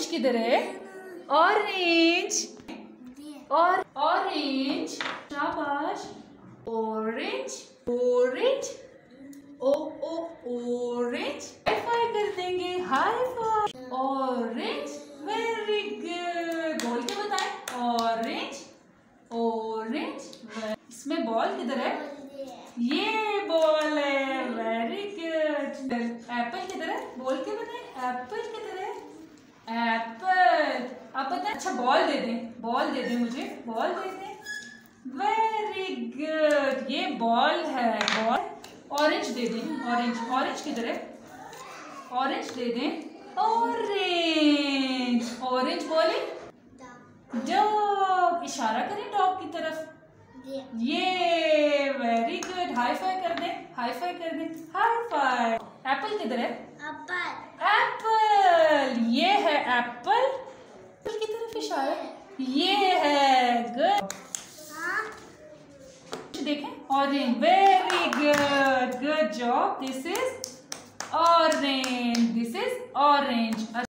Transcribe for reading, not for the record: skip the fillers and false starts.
Orange किधर है? Orange और ऑरेंज, शाबाश। ऑरेंज ऑरेंज, ओ ओ ऑरेंज। हाई फाइव कर देंगे, high five. Orange, very good. बोल के बताएं, ऑरेंज ऑरेंज। इसमें बॉल किधर है? ये बॉल है, वेरी गुड। एप्पल किधर है? बोल के बताएं, एप्पल किधर है? एप्पल। आप बताएं। अच्छा बॉल दे दें, बॉल दे दें, मुझे बॉल दे दें। वेरी गुड, ये बॉल है, बॉल। ऑरेंज दे दें, ऑरेंज। ऑरेंज किधर है? ऑरेंज दे दें, ऑरेंज। ऑरेंज बोले, डॉग। इशारा करें डॉग की तरफ, ये। वेरी गुड, हाई फाइव कर दें, हाई फाइव कर दें, हाई फाइव। एप्पल किधर है? एप्पल, ये है एप्पल। एप्पल की तरफ इशारा, ये है, गुड। देखें, orange, very good, good job. This is orange, this is orange.